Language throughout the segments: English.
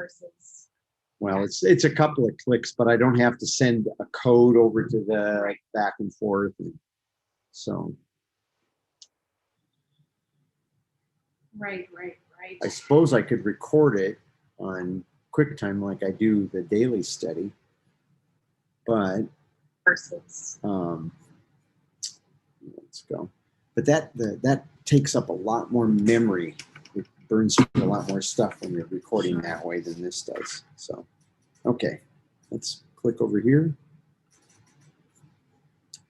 versus. Well, it's a couple of clicks, but I don't have to send a code over to the back and forth. So. Right. I suppose I could record it on QuickTime like I do the daily study, but Versus. Let's go. But that takes up a lot more memory. It burns through a lot more stuff when you're recording that way than this does. So, okay, let's click over here.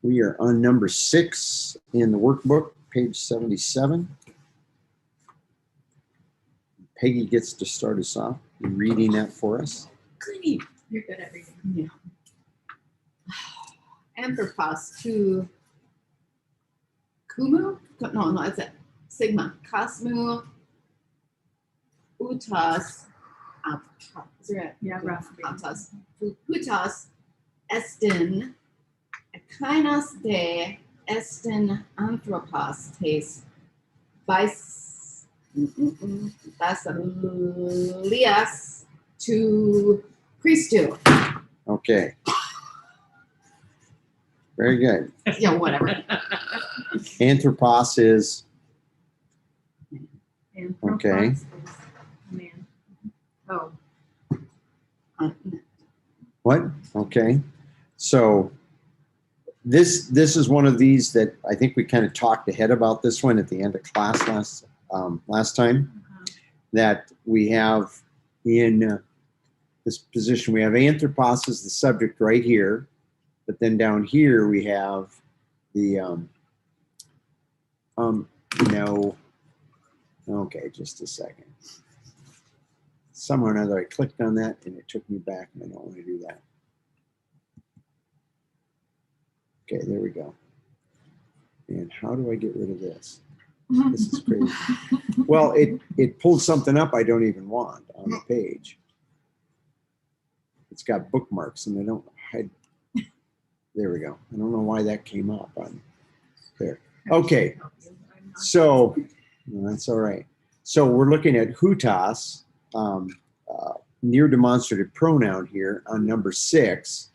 We are on number 6 in the workbook, page 77. Peggy gets to start us off reading that for us. Great. You're good at reading. Yeah. Anthropos to Kumu? No, it's a Sigma. Cosmu Utas. Is there a, Yeah, rough. Putas Estin Ekinos de Estin Anthropos tes Basilias to Christu. Okay. Very good. Yeah, whatever. Anthropos is okay. Man. Oh. What? Okay. So this is one of these that I think we kind of talked ahead about this one at the end of class last time. That we have in this position, we have anthropos as the subject right here, but then down here we have the no. Okay, just a second. Somehow or another I clicked on that and it took me back, and I don't want to do that. Okay, there we go. And how do I get rid of this? This is crazy. Well, it pulled something up I don't even want on the page. It's got bookmarks and they don't hide. There we go. I don't know why that came up on there. Okay, so that's all right. So we're looking at hutas, near demonstrative pronoun here on number 6.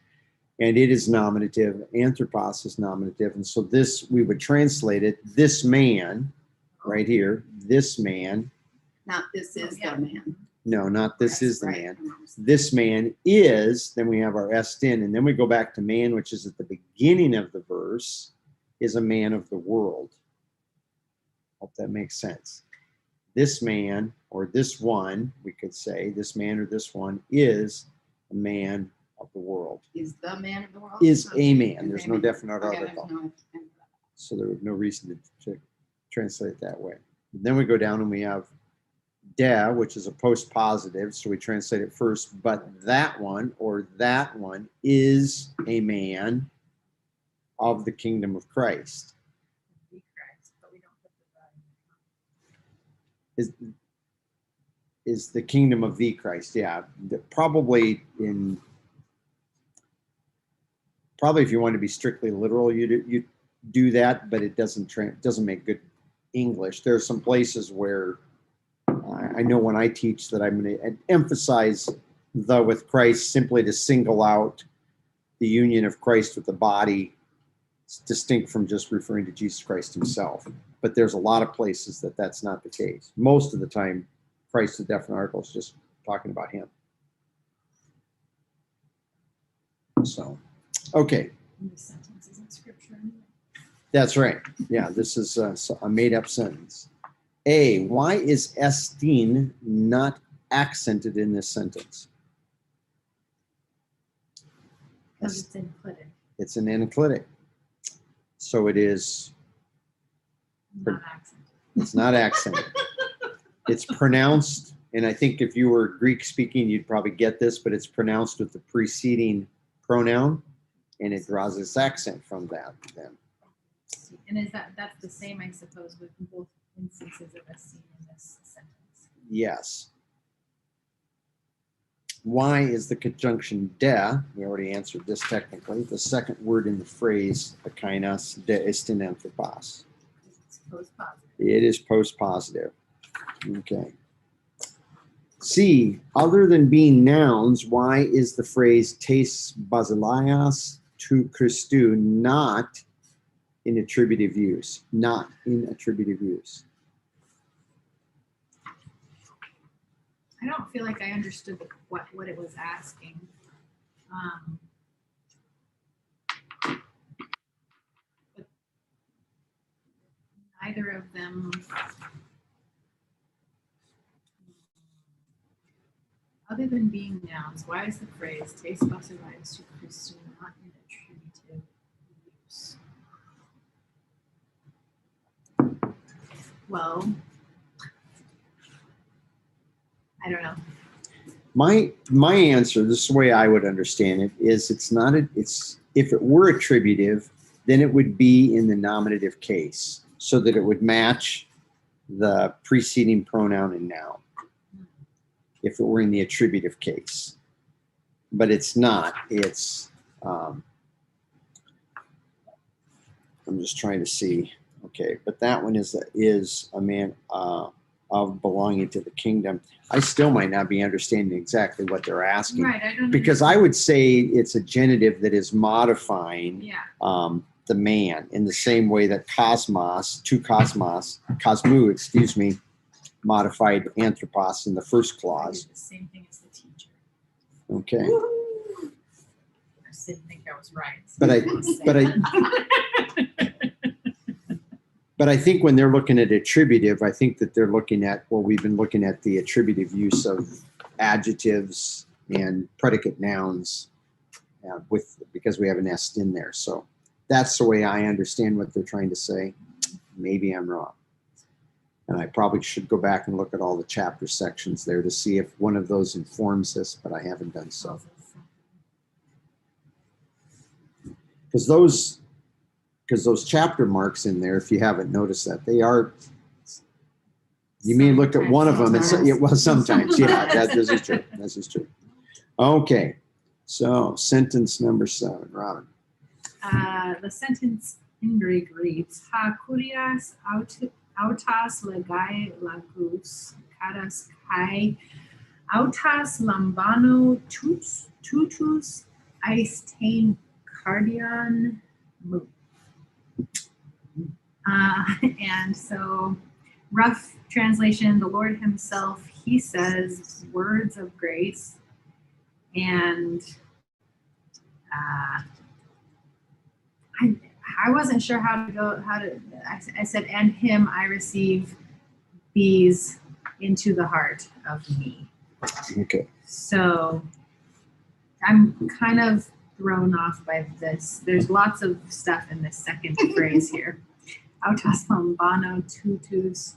And it is nominative, anthropos is nominative. And so this, we would translate it, this man, right here, this man. Not this is the man. No, not this is the Right. man. This man is, then we have our estin, and then we go back to man, which is at the beginning of the verse, is a man of the world. Hope that makes sense. This man, or this one, we could say, this man or this one is a man of the world. Is the man of the world? Is a man. Is There's a no man. definite Okay, article. there's no- So there was no reason to translate it that way. Then we go down and we have de, which is a post-positive, so we translate it first, but that one or that one is a man of the kingdom of Christ. Is the kingdom of the Christ, yeah. Probably if you want to be strictly literal, you do that, but it doesn't make good English. There are some places where I know when I teach that I'm going to emphasize the with Christ simply to single out the union of Christ with the body. It's distinct from just referring to Jesus Christ himself. But there's a lot of places that that's not the case. Most of the time, Christ, the definite article, is just talking about him. So, okay. The sentence is in scripture. That's right. Yeah, this is a made-up sentence. A, why is estin not accented in this sentence? Because it's included, It's an enclitic. So it is, not accented. it's not accented. It's pronounced, and I think if you were Greek speaking, you'd probably get this, but it's pronounced with the preceding pronoun, and it draws its accent from that then. And is that's the same, I suppose, with both instances of us seen in this sentence? Yes. Why is the conjunction de, we already answered this technically, the second word in the phrase, ekinos de estin anthropos? It's post positive. It is post-positive. Okay. C, other than being nouns, why is the phrase tes basileias to Christou not in attributive use? Not in attributive use. I don't feel like I understood what it was asking. But neither of them. Other than being nouns, why is the phrase "tes basileias to Christou" not in attributive use? Well, I don't know. My answer, this is the way I would understand it, is it's not it's if it were attributive, then it would be in the nominative case so that it would match the preceding pronoun and noun if it were in the attributive case. But it's not. It's I'm just trying to see. Okay, but that one is a man of belonging to the kingdom. I still might not be understanding exactly what they're asking. Right, I don't Because I would say it's a genitive that is modifying the man in the same way that cosmos, cosmu, excuse me, modified anthropos in the first I clause. did the same thing as the teacher. Okay. I just didn't think I was right. But I think when they're looking at attributive, I think that they're looking at, well, we've been looking at the attributive use of adjectives and predicate nouns because we have an est in there. So that's the way I understand what they're trying to say. Maybe I'm wrong. And I probably should go back and look at all the chapter sections there to see if one of those informs this, but I haven't done so. Because those chapter marks in there, if you haven't noticed that, they are, you may look at one of them and say, well, sometimes, yeah, this is true. This is true. Okay, so sentence number 7, Robin. The sentence in Greek reads, "Ha kurias autas legai lagus, karas kai autas lambano tutus eistain cardian mu." And so, rough translation, the Lord himself, he says words of grace, and I wasn't sure I said, and him I receive these into the heart of me. Okay. So I'm kind of thrown off by this. There's lots of stuff in this second phrase here. Autos lambano tutus.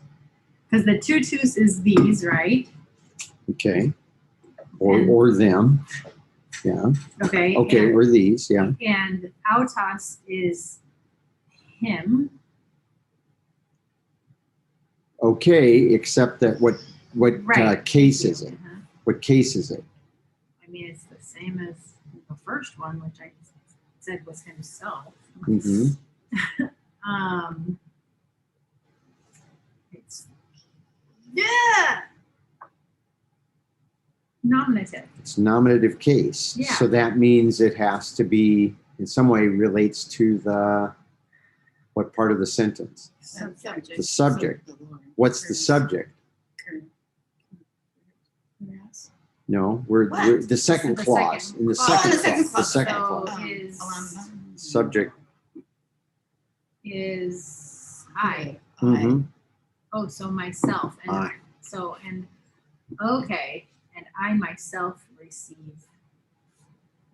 Because the tutus is these, right? Okay. Or them. Yeah. Okay. Okay, or these, yeah. And autos is him. Okay, except that what Right. case is it? What case is it? I mean, it's the same as the first one, which I said was himself. Mm-hmm. It's nominative. It's nominative case. Yeah. So that means it has to be, in some way, relates to what part of the sentence? Subject. The subject. What's the subject? Yes. No, we're the second The clause. second. In the Oh, second the second clause. The clause. second So clause. his Subject. is I. Mm-hmm. Oh, so myself. And I. Okay. And I myself receive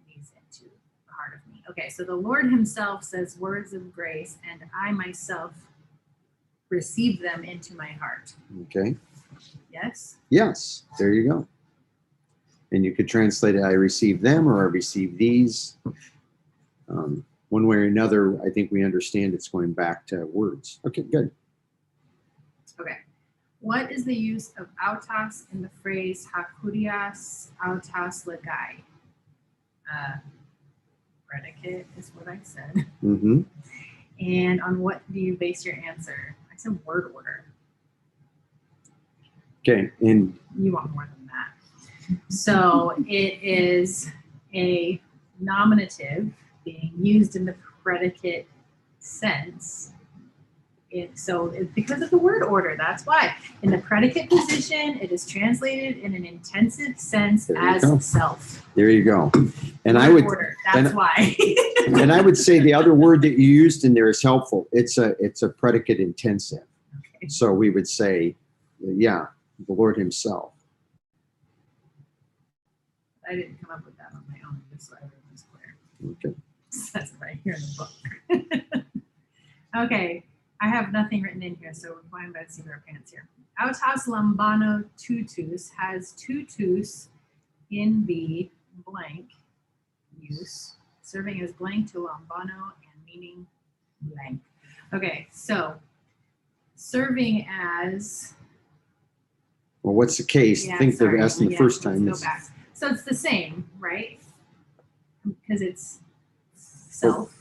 these into the heart of me. Okay, so the Lord himself says words of grace, and I myself receive them into my heart. Okay. Yes? Yes. There you go. And you could translate it, I receive them, or I receive these. One way or another, I think we understand it's going back to words. Okay, good. Okay. What is the use of autos in the phrase hakurias autos legai? Predicate is what I said. Mm-hmm. And on what do you base your answer? I said word order. Okay, and You want more than that. So it is a nominative being used in the predicate sense. Because of the word order, that's why. In the predicate position, it is translated in an intensive sense There you as go. self. There you go. And I Word would, order, that's why. and I would say the other word that you used in there is helpful. It's a predicate intensive. Okay. So we would say, yeah, the Lord himself. I didn't come up with that on my own, just so everyone's clear. Okay. That's right here in the book. Okay, I have nothing written in here, so we're going by the seat of our pants here. Autas lambano tutus has tutus in the blank use, serving as blank to lambano and meaning blank. Okay, so serving as. Well, what's the case? I think they're asking the first time. Let's go back. So it's the same, right? Because it's self.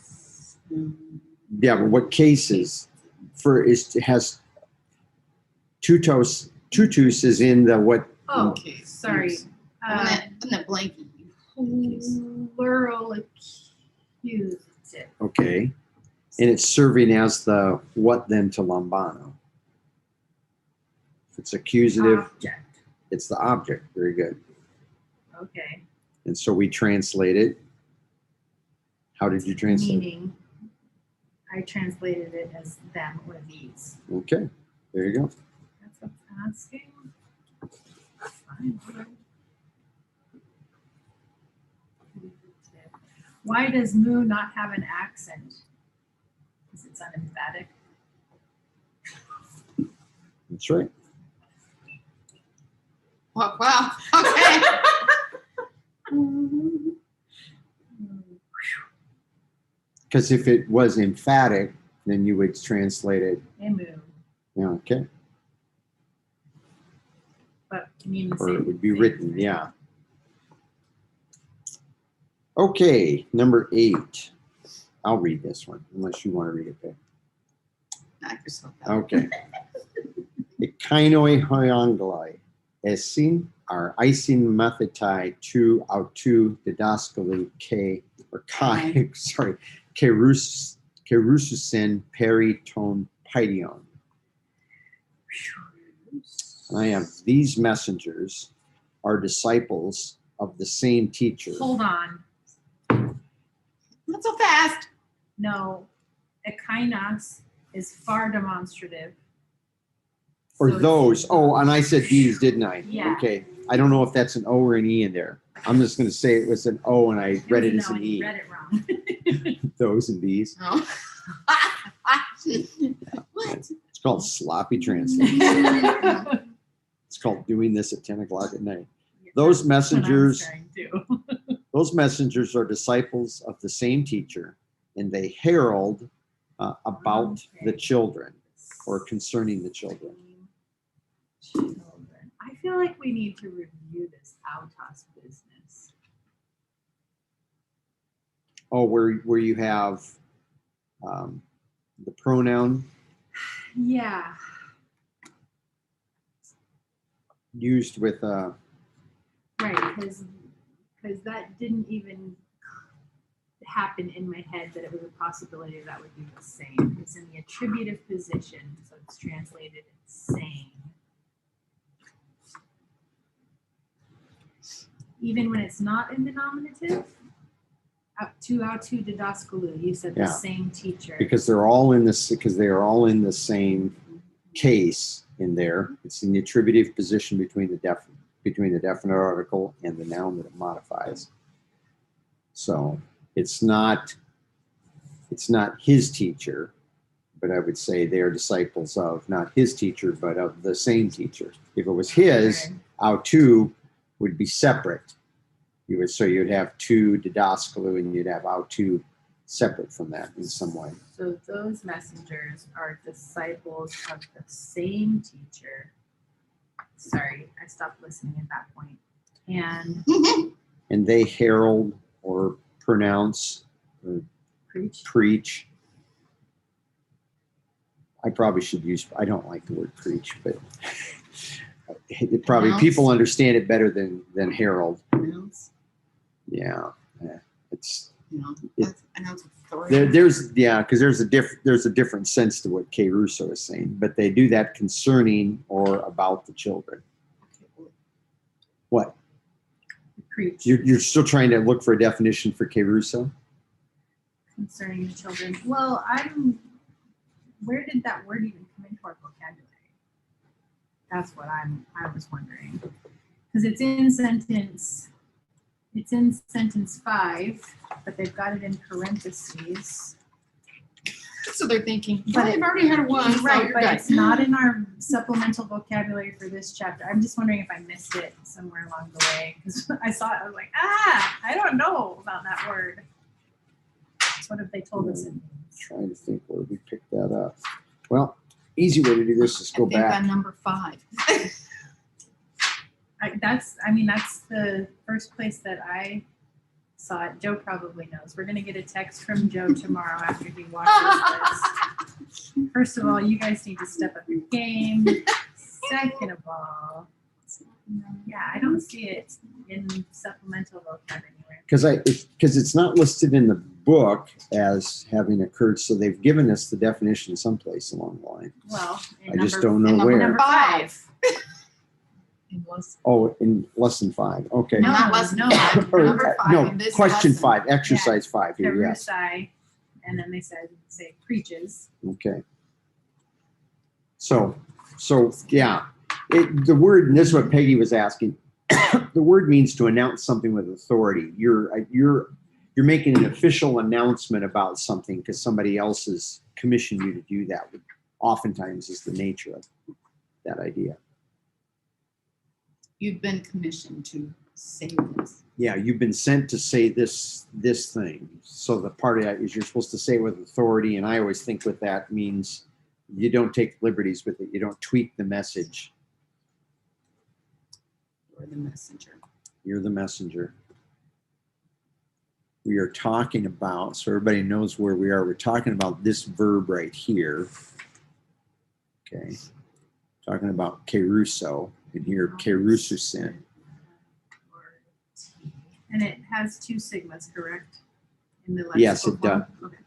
Yeah, but what cases has tutus is in the what? Oh, sorry. On that blanket. Plural accusative. Okay. And it's serving as the what then to lambano? If it's accusative, Object. it's the object. Very good. Okay. And so we translate it. How did you translate Meaning, I translated it as them or these. it? Okay. There you go. That's what I'm asking. Fine. Why does moo not have an accent? Because it's unemphatic. That's right. Wow. Okay. Because if it was emphatic, then you would translate it. Emu. Yeah, okay. But mean the Or same it would be thing. written, yeah. Okay, number 8. I'll read this one, unless you want to read it, Peg. Knock yourself out. Okay. Ekainoi hoianglai, esin ar isin mathetai tu autu didaskali ke, or kai, sorry, kerususin periton paidion. And I have these messengers are disciples of the same teacher. Hold on. Not so fast. No. Ekainos is far demonstrative. Or So those. Oh, and I said these, didn't I? Yeah. Okay. I don't know if that's an O or an E in there. I'm just going to say it was an O and I read it as No, an you E. read it wrong. Those and these. Oh. What? It's called sloppy translation. It's called doing this at 10 o'clock at night. Those messengers, That's what I was trying to. those messengers are disciples of the same teacher, and they herald about the children or concerning the children. I feel like we need to review this autos business. Oh, where you have the pronoun Yeah. used with Right, because that didn't even happen in my head that it was a possibility that would be the same. It's in the attributive position, so it's translated same. Even when it's not in the nominative, autu didaskalu, you said Yeah. the same teacher. because they're all in this because they are all in the same case in there. It's in the attributive position between the definite article and the noun that it modifies. So it's not his teacher, but I would say they are disciples of not his teacher, but of the same teacher. If it was his, Okay. autu would be separate. You'd have tu didaskalu and you'd have autu separate from that in some way. So those messengers are disciples of the same teacher. Sorry, I stopped listening at that point. And they herald or pronounce or preach. I probably should use, I don't like the word preach, but it probably Announce. people understand it better than Harold. Announce. Yeah, it's You know, It- that's announce authority. because there's a different sense to what Kay Russo is saying, but they do that concerning or about the children. Okay, well, What Preach you're still trying to look for a definition for Kay Russo? concerning the children. Well, where did that word even come into our vocabulary? That's what I was wondering. Because it's in sentence 5, but they've got it in parentheses. So they're thinking, But but I've already had one. So Right, you're but good. it's not in our supplemental vocabulary for this chapter. I'm just wondering if I missed it somewhere along the way. Because I saw it, I was like, I don't know about that word. What have they told us? It means? Trying to think where we picked that up. Well, easy way to do this is go I think back. on number 5. That's the first place that I saw it. Joe probably knows. We're gonna get a text from Joe tomorrow after he watches this. First of all, you guys need to step up your game. Second of all, yeah, I don't see it in supplemental vocab anywhere. Because it's not listed in the book as having occurred, so they've given us the definition someplace along the line. Well, I just don't know where. Number 5. It was Oh, in lesson 5. Okay. No, not lesson no. 5. Or, Number 5 no, in this question lesson. 5, exercise 5 here. Yes. Perusai, and then they say preaches. Okay. So yeah, the word, and this is what Peggy was asking. The word means to announce something with authority. You're making an official announcement about something because somebody else has commissioned you to do that. Oftentimes is the nature of that idea. You've been commissioned to say this. Yeah, you've been sent to say this thing. So the part of that is you're supposed to say it with authority, and I always think with that means you don't take liberties with it. You don't tweak the message. Or the messenger. You're the messenger. We are talking about, so everybody knows where we are. We're talking about this verb right here. Okay. Talking about keruso, and here kerususin. And it has 2 sigmas, correct? In the lexical Yes, it form? does. Okay.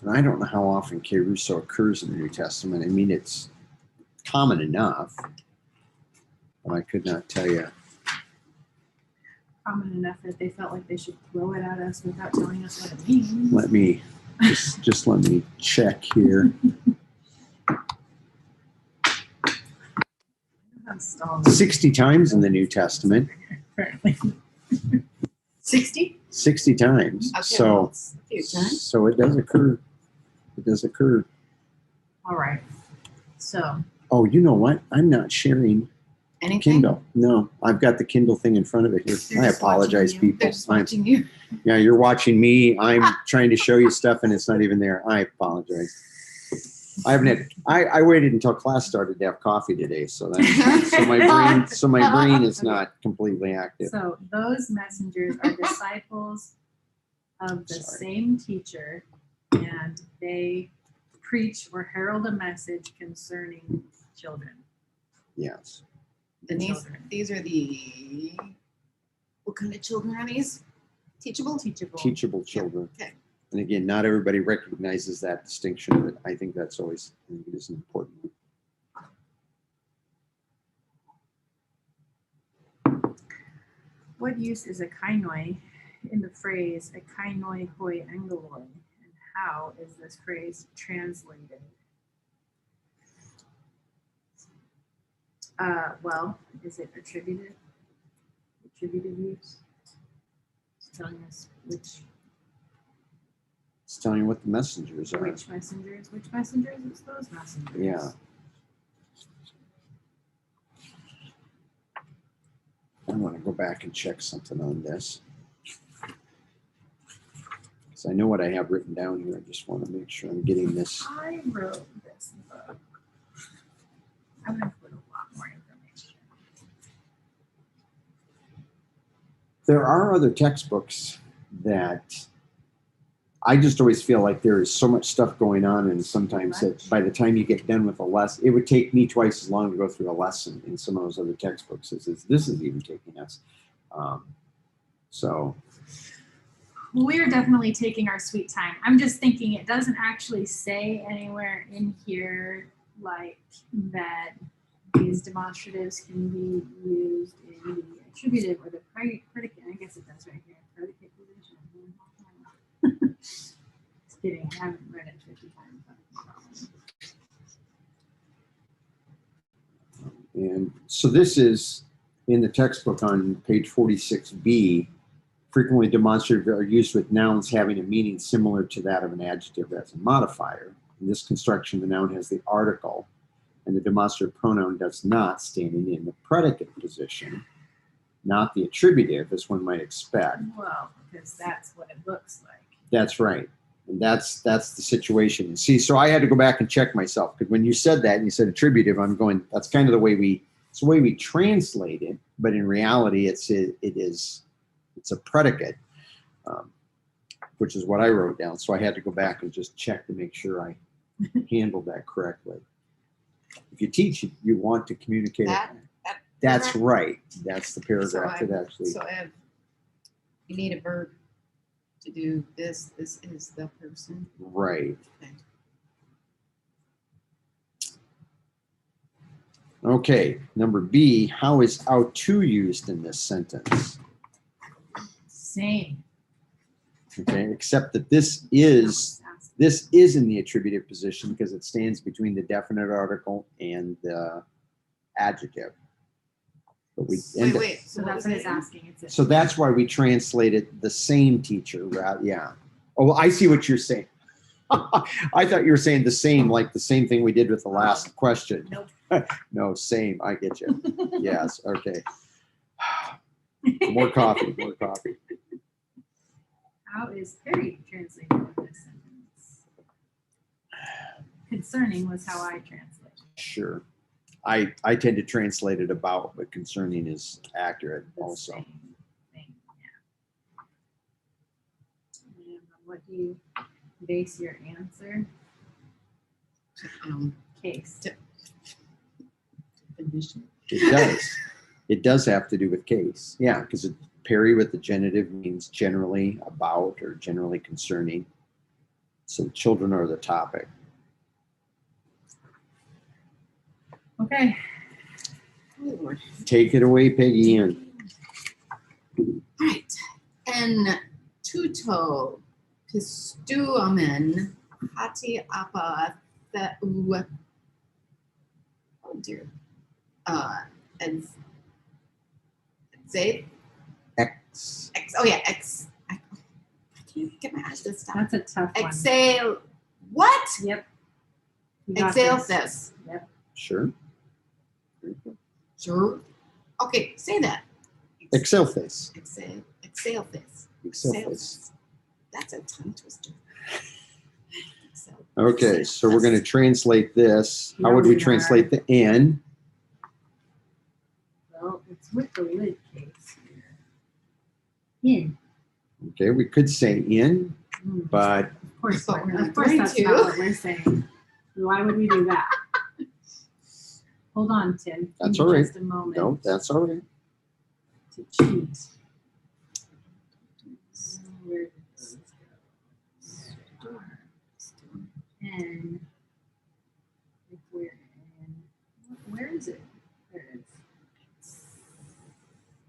And I don't know how often keruso occurs in the New Testament. I mean, it's common enough, but I could not tell you. Common enough that they felt like they should throw it at us without telling us what it means. Let me just let me check here. I'm stalling. 60 times in the New Testament. Apparently. 60? 60 times. Okay, So well, it's a few times. so it does occur. It does occur. All right. So, Oh, you know what? I'm not sharing Anything? Kindle. No, I've got the Kindle thing in front of it here. They're I just apologize, watching you. people. They're just watching you. Yeah, you're watching me. I'm trying to show you stuff and it's not even there. I apologize. I haven't had. I waited until class started to have coffee today, so my brain is not completely active. so those messengers are disciples of the Sorry. same teacher, and they preach or herald a message concerning children. Yes. And Children. these are the, what kind of children are these? Teachable? Teachable children. Okay. And again, not everybody recognizes that distinction, but I think that's always it is an important one. What use is a kainoi in the phrase a kainoi hoi angeloi, and how is this phrase translated? Well, is it attributed use? It's telling us It's telling you what the messengers are. which messengers. Which messengers? It's those messengers. Yeah. I want to go back and check something on this. So I know what I have written down here. I just want to make sure I'm getting this. I wrote this book. I'm gonna put a lot more information. There are other textbooks that I just always feel like there is so much stuff going on, and sometimes that by the time you get done with a lesson, it would take me twice as long to go through a lesson in some of those other textbooks as this is even taking us. So we're definitely taking our sweet time. I'm just thinking it doesn't actually say anywhere in here like that these demonstratives can be used in the attributive or the predicate. I guess it does right here. Predicate position. Just kidding. I haven't read it 50 times. And so this is in the textbook on page 46B. Frequently demonstrative are used with nouns having a meaning similar to that of an adjective as a modifier. In this construction, the noun has the article, and the demonstrative pronoun does not, standing in the predicate position, not the attributive, as one might expect. Well, because that's what it looks like. That's right. And that's the situation. And see, so I had to go back and check myself, because when you said that and you said attributive, I'm going, that's kind of the way it's the way we translate it, but in reality, it's a predicate, which is what I wrote down. So I had to go back and just check to make sure I handled that correctly. If you teach, you want to communicate. That's right. That's the paragraph that actually. So you need a verb to do this. This is the person. Right. Okay. Okay. Number B, how is out to used in this sentence? Same. Okay, except that this is in the attributive position because it stands between the definite article and the adjective. But Wait. So that's what it's asking. So that's why we translated the same teacher, right? Yeah. Oh, I see what you're saying. I thought you were saying the same, like the same thing we did with the last question. Nope. No, same. I get you. Yes. Okay. More coffee. More coffee. How is Perry translated in this sentence? Concerning was how I translated. Sure. I tend to translate it about, but concerning is accurate also. Same thing, yeah. And what do you base your answer? Case. Definition. It does. It does have to do with case. Yeah, because Perry with the genitive means generally about or generally concerning. So children are the topic. Okay. Oh, Lord. Take it away, Peggy Ann. All right. En tuto pistuamen hati apa theu. Oh dear. Ex. Oh yeah, I can't get my eyes to stop. That's a tough one. Exhale. What? Yep. You got Exhale this. this. Yep. Sure. Sure. Okay, say that. Excel face. Exhale this. Excel face. That's a tongue twister. Exhale. Okay, so we're going to translate this. How would we translate the N? Well, it's with the lid case here. In. Okay, we could say in, but Of course, But we're not of course going that's to. not what we're saying. Why would we do that? Hold on, Tim. That's Give me all right. Just a moment. no, that's all right. To cheat. So where did this go? And if we're in, where is it? There it is.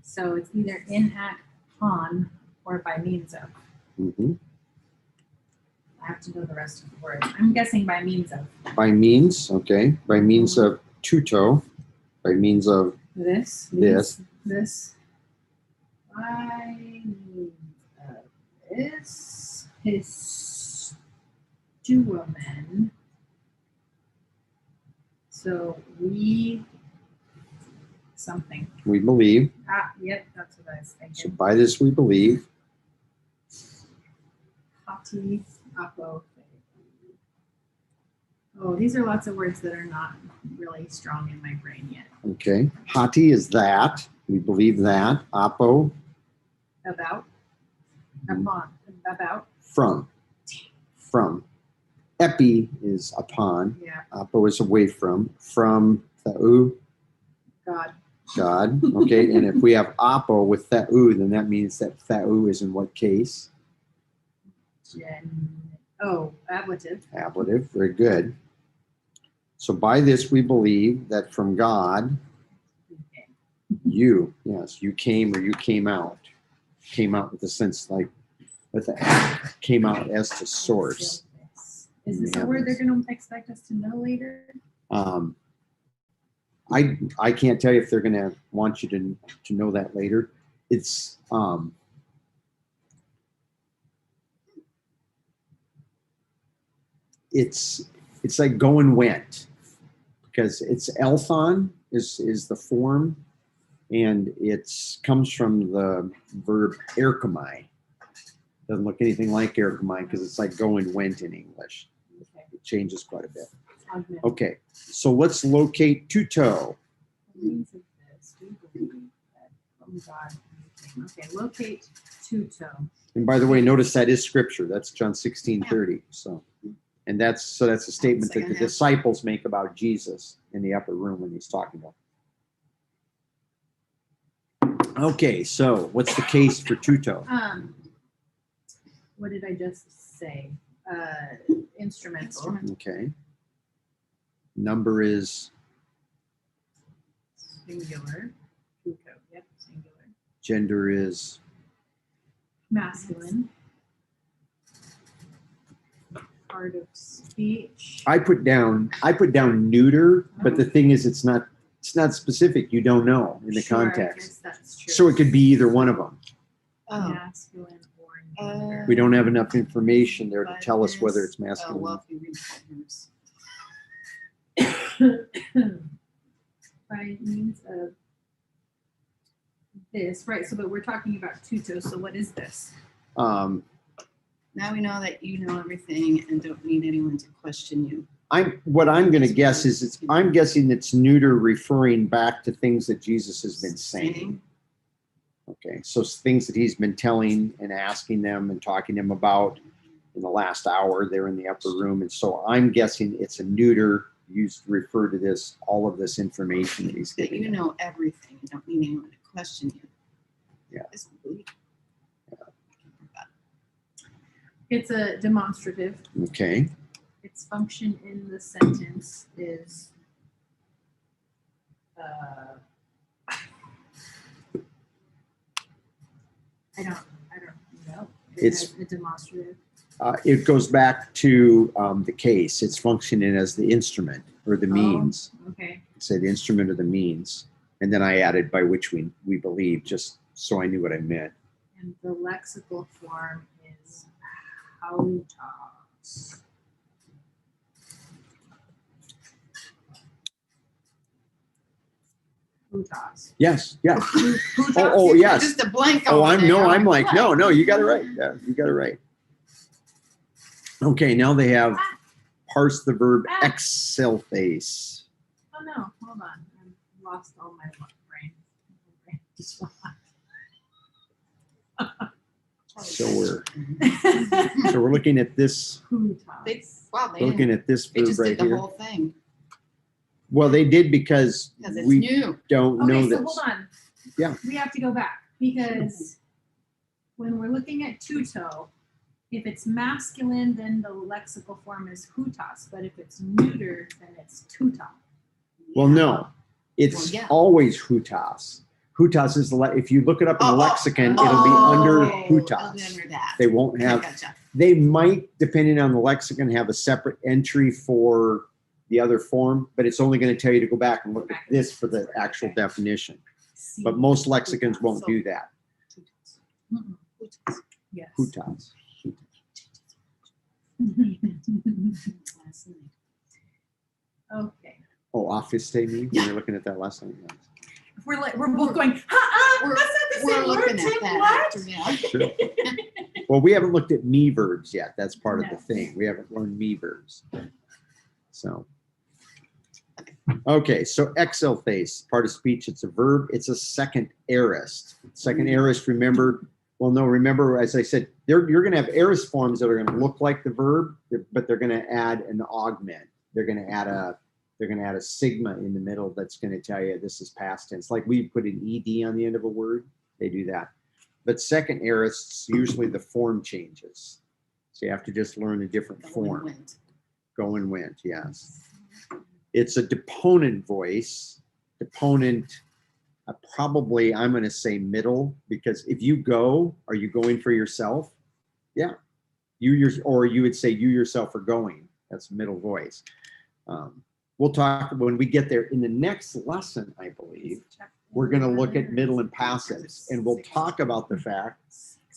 So it's either in, at, on, or by means of. Mhm. I have to know the rest of the words. I'm guessing by means of. By means, okay. By means of tuto. By means of This. This. This. By means of this. His duomen. So we something. we believe. Yep, that's what I was So thinking. by this we believe. Hati, apo. Oh, these are lots of words that are not really strong in my brain yet. Okay. Hati is that. We believe that. Apo, About. Upon. About. from. from. Epi is upon. Yeah. Apo is away from. From theou, God. God. Okay, and if we have apo with theou, then that means that theou is in what case? Ablative. Ablative. Very good. So by this we believe that from God, Okay. you, yes, you came or you came out. Came out with the sense like, with the, came out as to source. Is this a word they're going to expect us to know later? I can't tell you if they're going to want you to know that later. It's like go and went, because it's elthon is the form, and it's comes from the verb erchomai. Doesn't look anything like erchomai because it's like go and went in English. Okay. It changes quite a bit. Augment. Okay, so let's locate tuto. Means of this, we believe that from God. Okay, locate tuto. And by the way, notice that is scripture. That's John 16:30. So, and that's a statement that the disciples make about Jesus in the upper room when he's talking about. Okay, so what's the case for tuto? What did I just say? Instrumental. Okay. Number is Singular. Tuto. Yep, singular. gender is Masculine. Part of speech. I put down neuter, but the thing is it's not specific. You don't know in the Sure, context. I guess that's true. So it could be either one of them. Oh, Masculine or neuter. We don't have enough information there to tell us whether it's masculine. Oh, well, if you read Proverbs. By means of this, right? So, but we're talking about tuto. So, what is this? Now we know that you know everything and don't need anyone to question you. What I'm going to guess is I'm guessing it's neuter, referring back to things that Jesus has been saying. Okay, so things that he's been telling and asking them and talking to them about in the last hour. They're in the upper room, and so I'm guessing it's a neuter used to refer to this, all of this information that he's That giving. you know everything. You don't need anyone to question you. Yeah. It's a demonstrative. Okay. Its function in the sentence is I don't know. It's a demonstrative. It goes back to the case. It's functioning as the instrument or the means. Okay. Say the instrument or the means, and then I added by which we believe, just so I knew what I meant. And the lexical form is autos. Hutas. Yes. Yeah. Who's Oh, yes. Just a blank. Oh, over there. I'm like, what? no, you got it right. Yeah, you got it right. Okay, now they have parse the verb excelphase. Oh no, hold on. I lost all my brain. So we're looking at this. Wow, Looking didn't- at this they verb just right did the here. whole thing Well, they did because because it's we new. don't know Okay, so this. hold on. Yeah. We have to go back because when we're looking at tuto, if it's masculine, then the lexical form is hutas, but if it's neuter, then it's tuta. Well, no, it's Well, yeah. always hutas. Hutas is if you look it up in the lexicon, it'll be Oh, under it'll be hutas. under that. They won't Okay, have. gotcha. They might, depending on the lexicon, have a separate entry for the other form, but it's only going to tell you to go back and look at this for the actual definition. But most lexicons won't do that. Yes. Hutas. Okay. Oh, office day mean? We were looking at that last night. Yeah. We're both going, that's not the We're same word, looking Tim, at that what? after now. Sure. Well, we haven't looked at me verbs yet. That's part of No. the thing. We haven't learned me verbs. So, okay. So exelphase, part of speech. It's a verb. It's a second aorist. Second aorist, remember, Well, no, remember, as I said, you're going to have aorist forms that are going to look like the verb, but they're going to add an augment. They're going to add a sigma in the middle that's going to tell you this is past tense. Like we put an ed on the end of a word, they do that. But second aorists, usually the form changes. So you have to just learn a different form. Go and went, yes. It's a deponent voice. Deponent, probably I'm going to say middle, because if you go, are you going for yourself? Yeah. Or you would say you yourself are going. That's middle voice. We'll talk when we get there in the next lesson, I believe. We're going to look at middle and passives, and we'll talk about the fact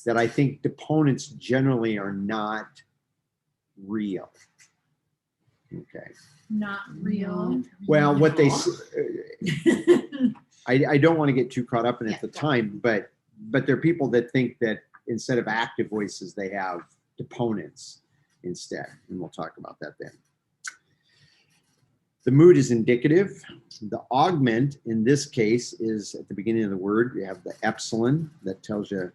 that I think deponents generally are not real. Okay. Not real. Well, what they I don't want to get too caught up in it at the time, but there are people that think that instead of active voices, they have deponents instead, and we'll talk about that then. The mood is indicative. The augment in this case is at the beginning of the word. You have the epsilon that tells you,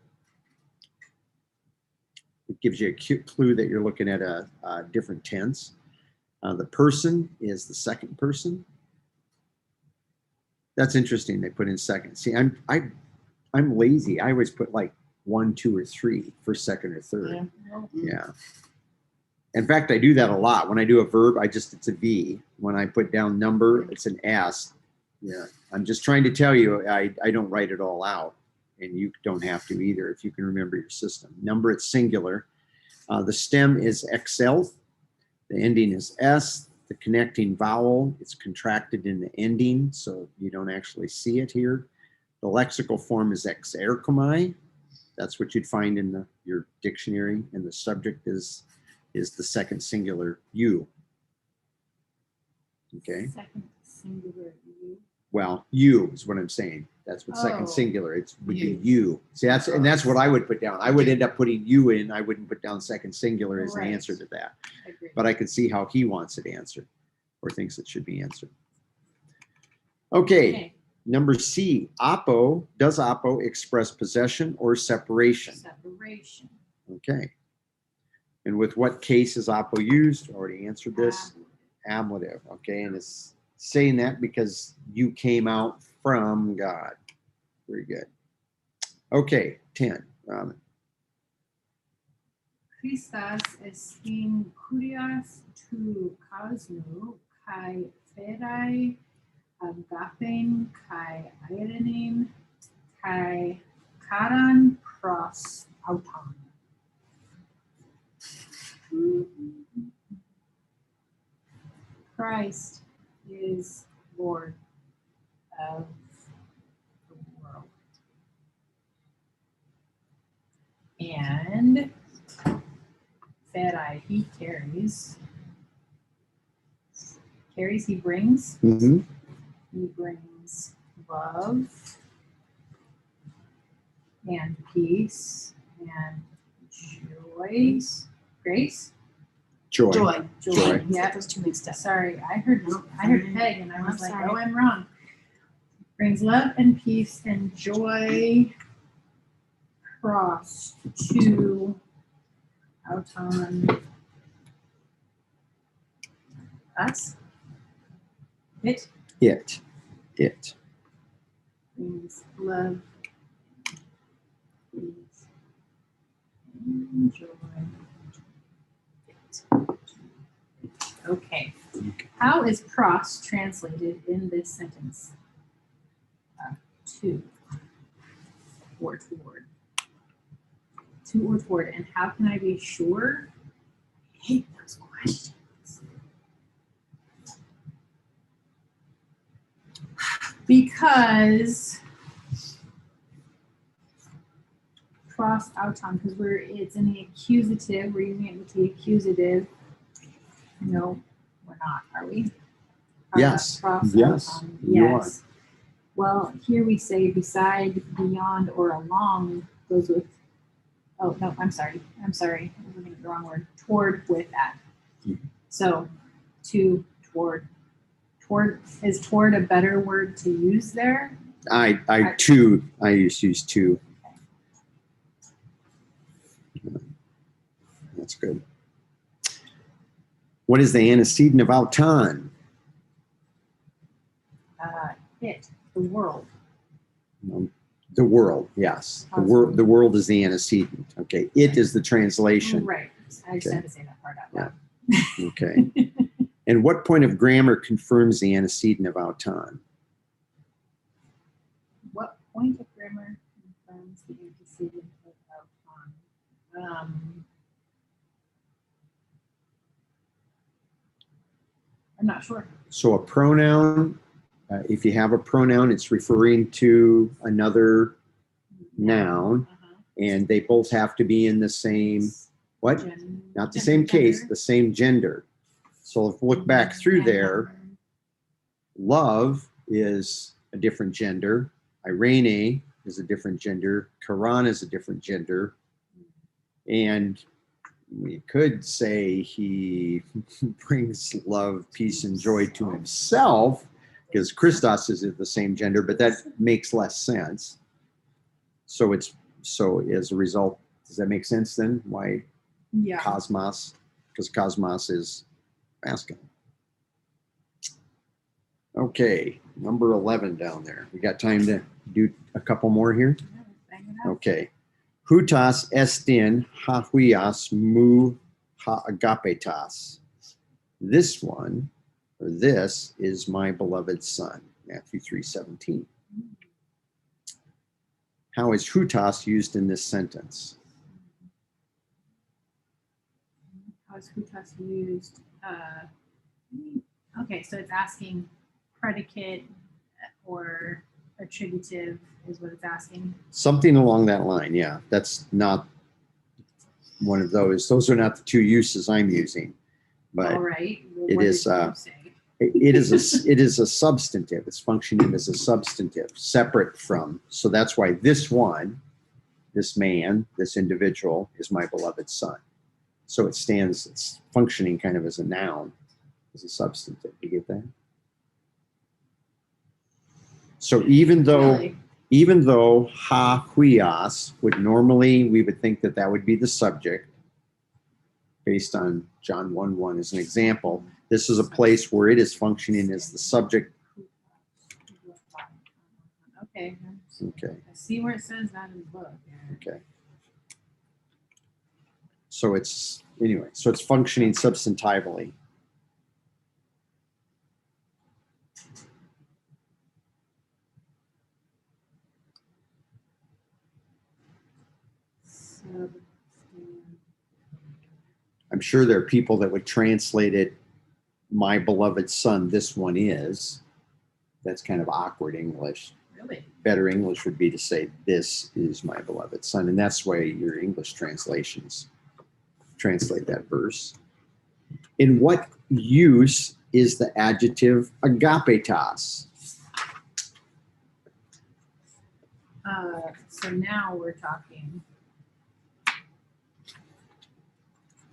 it gives you a clue that you're looking at a different tense. The person is the second person. That's interesting. They put in second. See, I'm lazy. I always put like 1, 2, or 3 for second or third. Yeah. In fact, I do that a lot. When I do a verb, it's a V. When I put down number, it's an S. Yeah. I'm just trying to tell you, I don't write it all out, and you don't have to either if you can remember your system. Number, it's singular. The stem is XL. The ending is S. The connecting vowel, it's contracted in the ending, so you don't actually see it here. The lexical form is exerchomai. That's what you'd find in your dictionary, and the subject is the second singular you. Okay. Second singular you. Well, you is what I'm saying. That's what second singular. It would be you. See, that's what I would put down. I would end up putting you in. I wouldn't put down second singular as an answer to that. But I could see how he wants it answered, or thinks it should be answered. Okay. Number C, oppo. Does oppo express possession or separation? Separation. Okay. And with what case is oppo used? Already answered this. Ablative. Okay. And it's saying that because you came out from God. Very good. Okay. 10. Robin. Christas estin curias tu cosmu kai ferai agapen kai irenin kai karan pros auton. Christ is Lord of the world. And Ferai, he carries, he brings. Mm-hmm. He brings love and peace and joy. Grace? Joy. Joy. Yeah. Those two mixed up. Sorry, I heard Peg and I was like, oh, I'm wrong. Brings love and peace and joy cross to auton us. It brings love, peace, and joy. Okay. How is pros translated in this sentence? To or toward. To or toward. And how can I be sure? I hate those questions. Because pros auton, because it's in the accusative, we're using it with the accusative. No, we're not, are we? Yes. Yes. You are. Well, here we say beside, beyond, or along goes with, oh, no, I'm sorry. I'm looking at the wrong word. Toward with that. So, to, toward. Is toward a better word to use there? I used to use to. That's good. What is the antecedent of auton? The world. The world, yes. The world is the antecedent. Okay. It is the translation. Right. I just had to say that part out loud. Yeah. Okay. And what point of grammar confirms the antecedent of auton? What point of grammar confirms the antecedent of auton? I'm not sure. So a pronoun, if you have a pronoun, it's referring to another noun, and they both have to be in the same, what? Not the same case, the same gender. So if we look back through there, love is a different gender. Irene is a different gender. Karan is a different gender. And we could say he brings love, peace, and joy to himself, because Christos is of the same gender, but that makes less sense. So as a result, does that make sense then? Why cosmos? Because cosmos is masculine. Okay, number 11 down there. We got time to do a couple more here? Okay. Hutas estin hahuias mu ha agapetas. This one, or this, is my beloved son. Matthew 3:17. How is hutas used in this sentence? How is hutas used? Okay, so it's asking predicate or attributive is what it's asking. Something along that line, yeah. That's not one of those. Those are not the two uses I'm using. But all right. Well, it is it is a substantive. It's functioning as a substantive, separate from. So that's why this one, this man, this individual is my beloved son. So it's functioning kind of as a noun, as a substantive. You get that? So even though ha huias would normally, we would think that would be the subject, based on John 1:1 as an example, this is a place where it is functioning as the subject. Okay. Okay. I see where it says that in the book. Okay. So it's functioning substantively. I'm sure there are people that would translate it, my beloved son, this one is. That's kind of awkward English. Really? Better English would be to say, this is my beloved son. And that's why your English translations translate that verse. In what use is the adjective agapetas? So now we're talking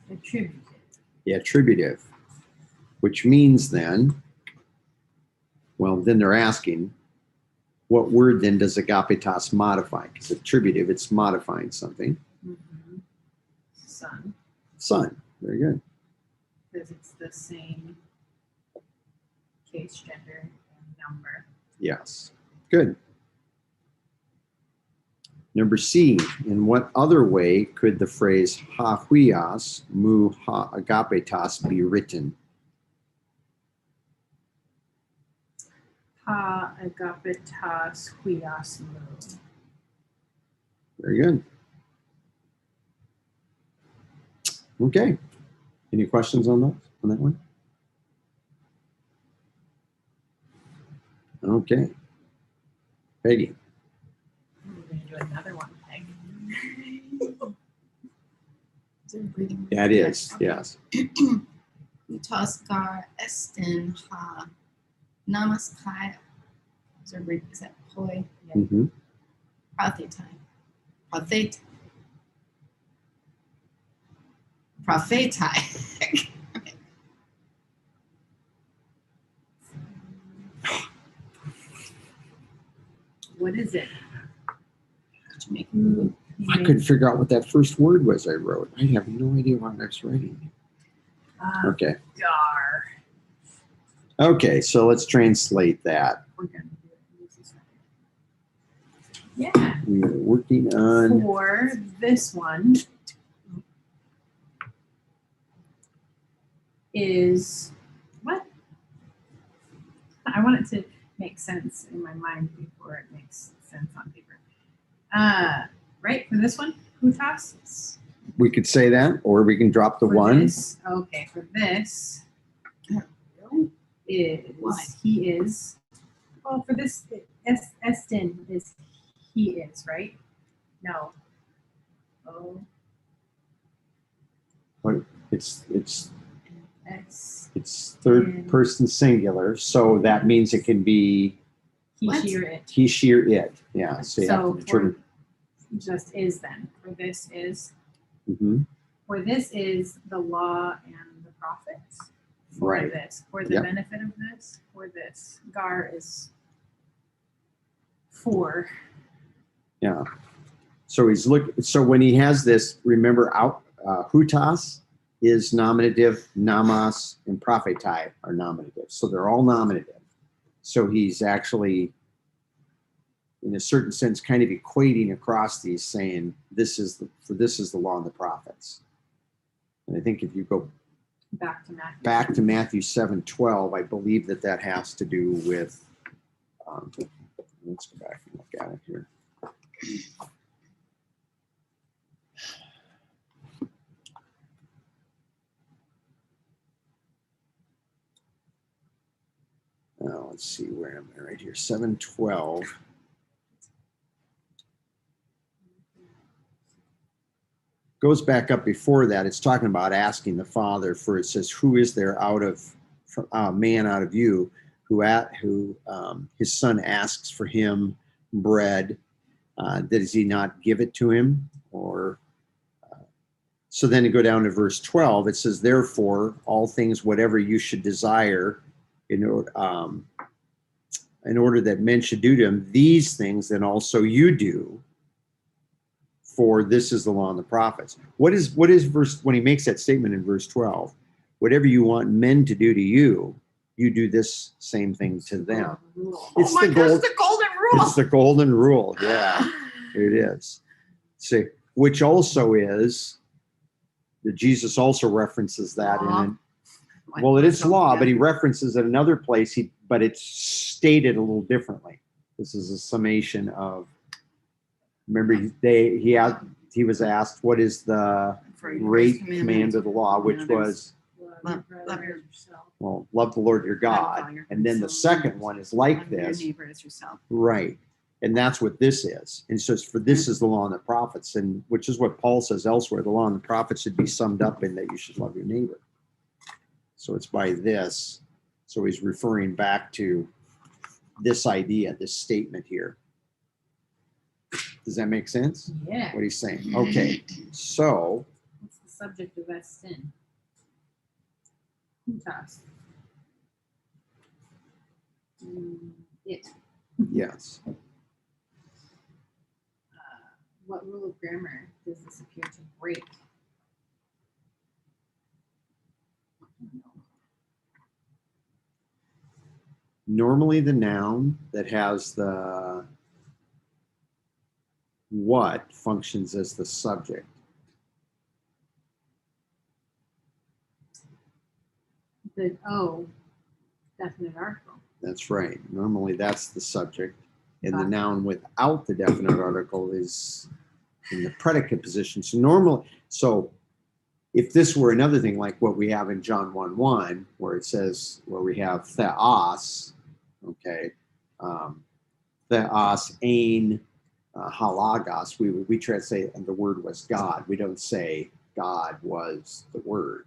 attributive. The attributive, which means then they're asking, what word then does agapetas modify? Because attributive, it's modifying something. Mm-hmm. Son. Son, very good. Because it's the same case, gender, and number. Yes, good. Number C, in what other way could the phrase ha huias mu ha agapetas be written? Ha agapetas huias mu. Very good. Okay. Any questions on that one? Okay. Peggy. We're going to do another one, Peg. Is there a breathing room? That is, Okay. yes. Hutas gar estin ha namaskaya. Is there a breathing? Is that poi? Mm-hmm. Prothetai. Prophetai. Okay. What is it? Could you make me move? He I made, couldn't figure out what that first word was I wrote. I have no idea what I was writing. Okay. Gar. Okay, so let's translate that. We're gonna do it. This is right. Yeah. We are working on. For this one is what? I want it to make sense in my mind before it makes sense on paper. Right, for this one, hutas? We could say that, or we can drop the For one. this, okay, for this is Why? he is. Well, for this, Estin is he is, right? No. Oh, It's S. third person singular, so that means it can be He, What? she, or it. he, she, or it. Yeah. So you have So to determine. for just is then. For this is. Mhm. For this is the law and the prophets. For Right. this. For the Yep. benefit of this. For this. Gar is for. Yeah. So he's so when he has this, remember hutas is nominative, namas, and prophetai are nominative. So they're all nominative. So he's actually, in a certain sense, kind of equating across these, saying this is the law and the prophets. And I think if you go Back to Matthew. back to Matthew 7:12, I believe that has to do with. Let's go back and look at it here. Now let's see, where am I? Right here, 7:12. Goes back up before that. It's talking about asking the Father for. It says, "Who is there out of man out of you who his son asks for him bread? Does he not give it to him?" Or so then you go down to verse 12. It says, "Therefore, all things whatever you should desire, in order that men should do to him, these things then also you do. For this is the law and the prophets." What is verse when he makes that statement in verse 12? Whatever you want men to do to you, you do this same thing to them. It's Oh my the gosh, gold. the golden rule. It's the golden rule. Yeah, it is. See, which also is that Jesus also references that Law. in. Well, it is law, but he references it another place. But it's stated a little differently. This is a summation of. Remember, he was asked, "What is the great command of the law?" Which was, Love yourself. well, love the Lord your God. And then the second one is like this, Your neighbor as yourself. right? And that's what this is. And so for this is the law and the prophets, and which is what Paul says elsewhere. The law and the prophets should be summed up in that you should love your neighbor. So it's by this. So he's referring back to this idea, this statement here. Does that make sense? Yeah. What he's saying. Okay, so What's the subject of that sin? Hutas. It. yes, What rule of grammar does this appear to break? normally the noun that has the what functions as the subject. The definite article. That's right. Normally that's the subject. And the noun without the definite article is in the predicate position. So if this were another thing like what we have in John 1:1, where it says, where we have theos, okay, theos, ein, halagos, we translate, and the word was God. We don't say God was the word.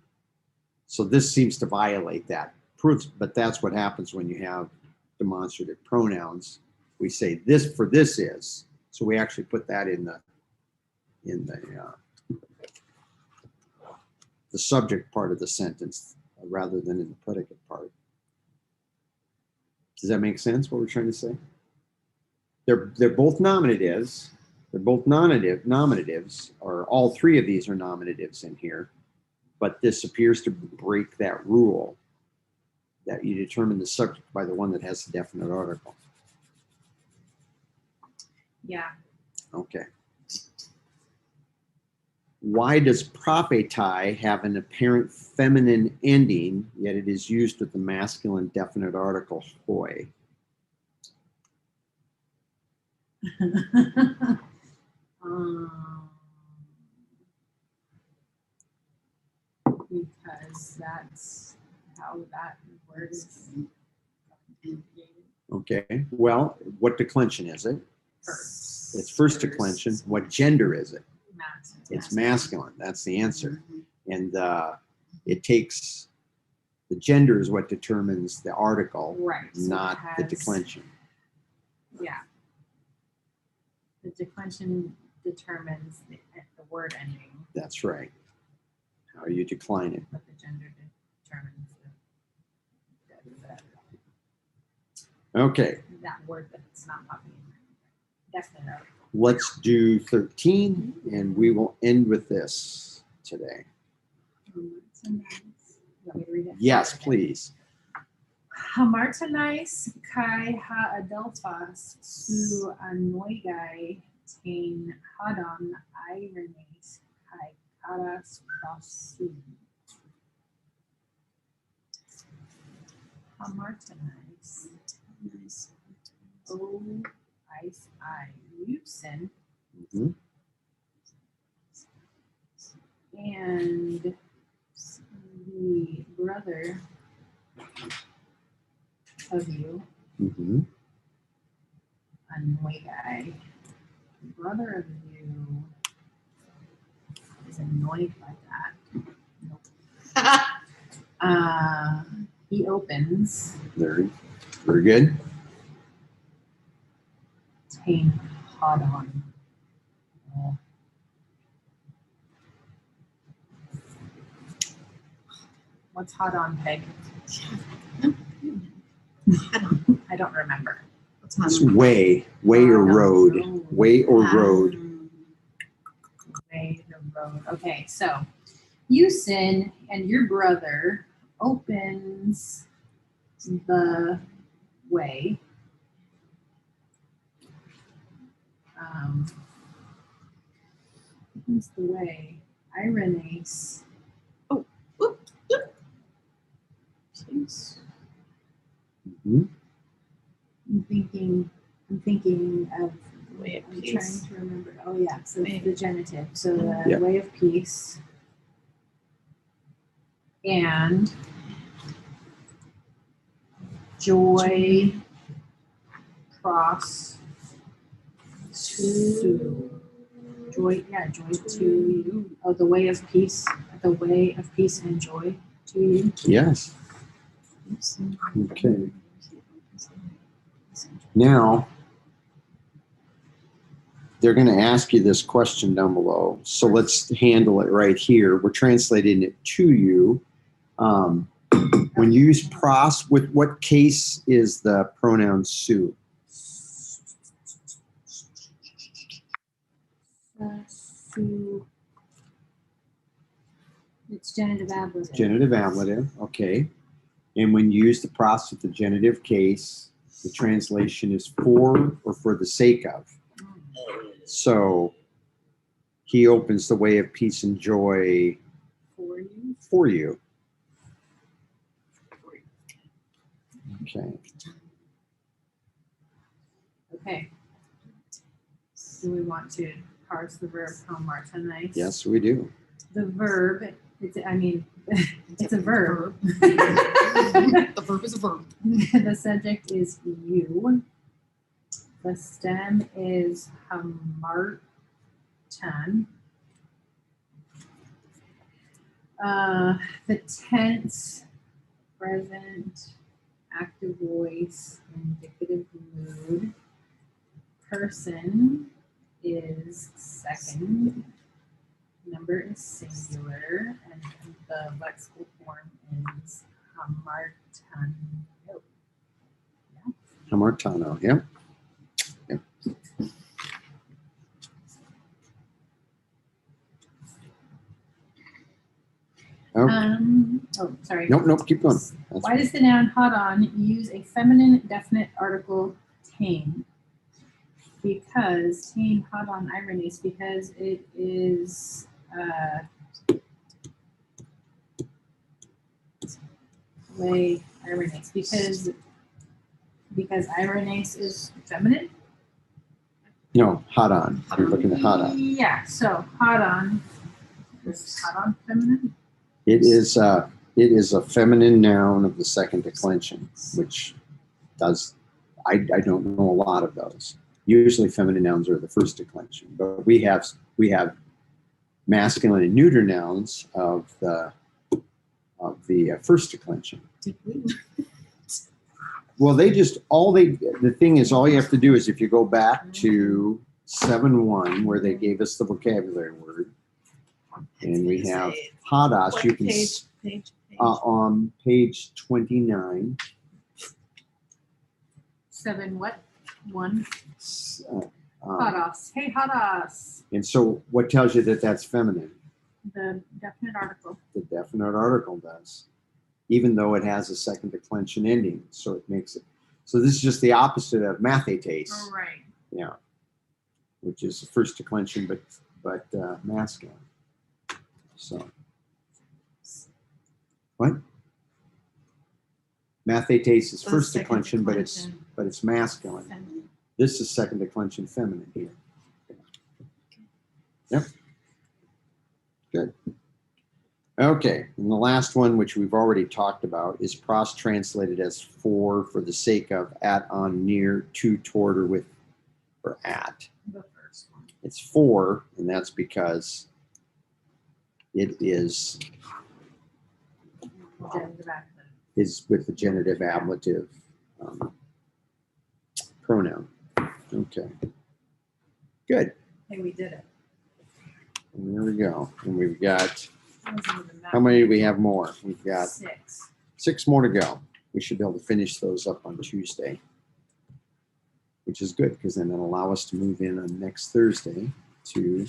So this seems to violate that. But that's what happens when you have demonstrative pronouns. We say this for this is. So we actually put that in the subject part of the sentence rather than in the predicate part. Does that make sense? What we're trying to say? They're both nominatives, They're both nominatives, or all three of these are nominatives in here. But this appears to break that rule that you determine the subject by the one that has the definite article. Yeah. Okay. Why does propetai have an apparent feminine ending, yet it is used with the masculine definite article hoi? Because that's how that word is created. Okay. Well, what declension is it? First. It's first declension. What gender is it? Masculine. It's masculine. That's the answer. And it takes the gender is what determines the article, Right. So not the declension. Yeah. The declension determines the word ending, That's right. How you decline it. but the gender determines Okay. that word that it's not popping in. Definite article. Let's do 13, and we will end with this today. You want me to read it? Yes, please. Hamartanais kai ha adelphos su anoigai tain hadon irenes kai karas prosu. Hamartanais. O ice I Lupson Mhm. and the brother of you, Mhm. Anoigai. Brother of you is annoyed by that. Nope. He opens Very good. Tain Hadon. What's Hadon, Peg? I don't remember. It's way or road. Way or road. Way the road. Okay, so you sin and your brother opens the way. Opens the way. Irenace. Oh, whoop, whoop. Jeez. Mhm. I'm thinking of The way of I'm peace. trying to remember. Oh yeah, so Way. the genitive. So the Yeah. way of peace. And joy cross to joy, yeah, joy to you. Oh, the way of peace and joy to you. Yes. Okay. Now, they're going to ask you this question down below. So let's handle it right here. We're translating it to you. When you use pros, with what case is the pronoun su? Su. It's genitive ablative. Genitive ablative, okay. And when you use the pros with the genitive case, the translation is for or for the sake of. So he opens the way of peace and joy For you. for you. Okay. Okay. Do we want to parse the verb hamartanais? Yes, we do. The verb, it's a verb. The verb is a verb. The subject is you. The stem is hamartan. The tense, present, active voice, indicative mood. Person is second. Number is singular, and the lexical form is hamartano. Hamartano, yeah. Oh, sorry. Nope, keep going. That's Why does the noun hot on use a feminine definite article tame? Because tame hot on ironies, because it is way ironies, because ironies is feminine. No, hot on. You're looking at hot on. Yeah, so hot on. Is hot on feminine? It is a feminine noun of the second declension, which does, I don't know a lot of those. Usually feminine nouns are the first declension, but we have masculine and neuter nouns of the first declension. Well, the thing is, all you have to do is if you go back to 7.1 where they gave us the vocabulary word, and we have hadas, What you can page? on page 29. 7 what? 1. Um, Hadas. Hey, hadas. and so what tells you that that's feminine? The definite article. The definite article does, even though it has a second declension ending. So it makes it, so this is just the opposite of mathetes. Oh, right. Yeah, which is the first declension, but masculine. So what? Mathetes is So first second declension, but declension. it's masculine. Feminine. This is second declension feminine here. Yep. Good. Okay, and the last one, which we've already talked about, is pros translated as for the sake of, at, on, near, to, toward, or with, or at. The first one. It's for, and that's because it is Genitive active. with the genitive ablative pronoun. Okay. Good. Hey, we did it. And there we go. And we've got, That wasn't even that how many do we many. have more? We've got 6. 6 more to go. We should be able to finish those up on Tuesday, which is good because then it'll allow us to move in on next Thursday to